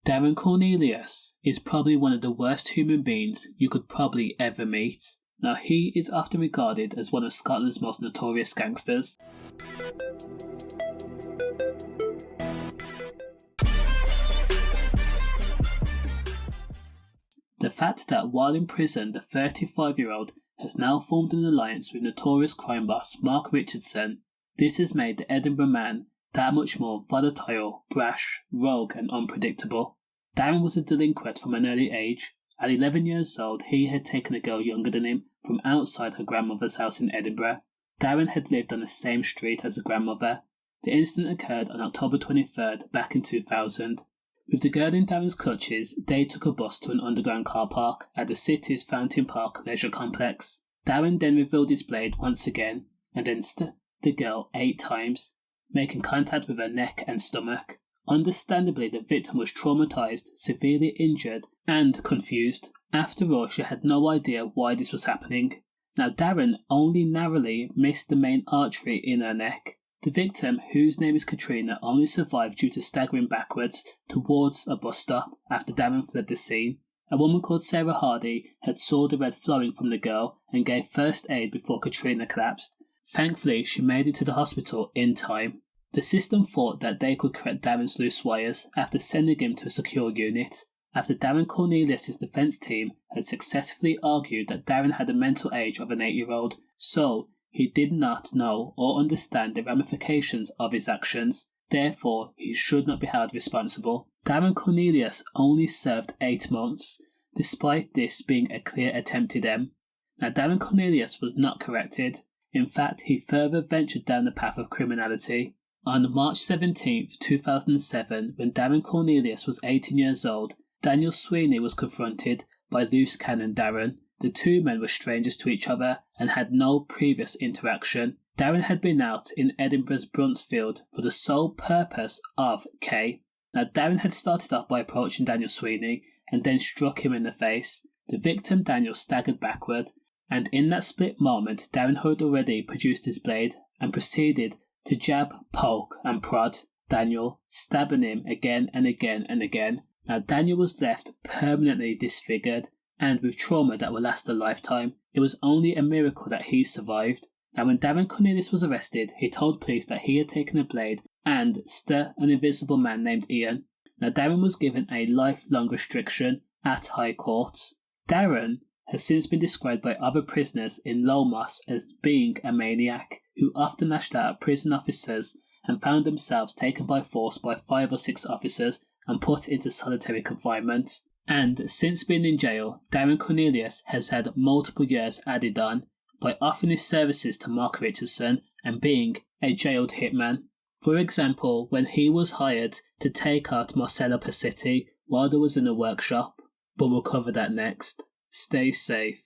Darren Cornelius is probably one of the worst human beings you could probably ever meet. Now, he is often regarded as one of Scotland's most notorious gangsters. The fact that while in prison the 35-year-old has now formed an alliance with notorious crime boss Mark Richardson, this has made the Edinburgh man that much more volatile, brash, rogue and unpredictable. Darren was a delinquent from an early age. At 11 years old, he had taken a girl younger than him from outside her grandmother's house in Edinburgh. Darren had lived on the same street as the grandmother. The incident occurred on October 23rd back in 2000. With the girl in Darren's clutches, they took a bus to an underground car park at the city's Fountain Park leisure complex. Darren then revealed his blade once again and then stabbed the girl 8 times, making contact with her neck and stomach. Understandably, the victim was traumatized, severely injured, and confused. After all, she had no idea why this was happening. Now, Darren only narrowly missed the main artery in her neck. The victim, whose name is Katrina, only survived due to staggering backwards towards a bus stop after Darren fled the scene. A woman called Sarah Hardy had saw the red flowing from the girl and gave first aid before Katrina collapsed. Thankfully, she made it to the hospital in time. The system thought that they could correct Darren's loose wires after sending him to a secure unit. After Darren Cornelius' defence team had successfully argued that Darren had the mental age of an 8-year-old, so he did not know or understand the ramifications of his actions. Therefore, he should not be held responsible. Darren Cornelius only served 8 months, despite this being a clear attempted M. Now, Darren Cornelius was not corrected. In fact, he further ventured down the path of criminality. On March 17, 2007, when Darren Cornelius was 18 years old, Daniel Sweeney was confronted by loose cannon Darren. The two men were strangers to each other and had no previous interaction. Darren had been out in Edinburgh's Bruntsfield for the sole purpose of K. Now, Darren had started off by approaching Daniel Sweeney and then struck him in the face. The victim, Daniel, staggered backward, and in that split moment, Darren had already produced his blade and proceeded to jab, poke and prod Daniel, stabbing him again and again and again. Now, Daniel was left permanently disfigured and with trauma that will last a lifetime. It was only a miracle that he survived. Now, when Darren Cornelius was arrested, he told police that he had taken a blade and stabbed an invisible man named Ian. Now, Darren was given a lifelong restriction at High Court. Darren has since been described by other prisoners in Lomos as being a maniac who often lashed out at prison officers and found themselves taken by force by 5 or 6 officers and put into solitary confinement. And since being in jail, Darren Cornelius has had multiple years added on by offering his services to Mark Richardson and being a jailed hitman. For example, when he was hired to take out Marcella Passetti while there was in a workshop. But we'll cover that next. Stay safe.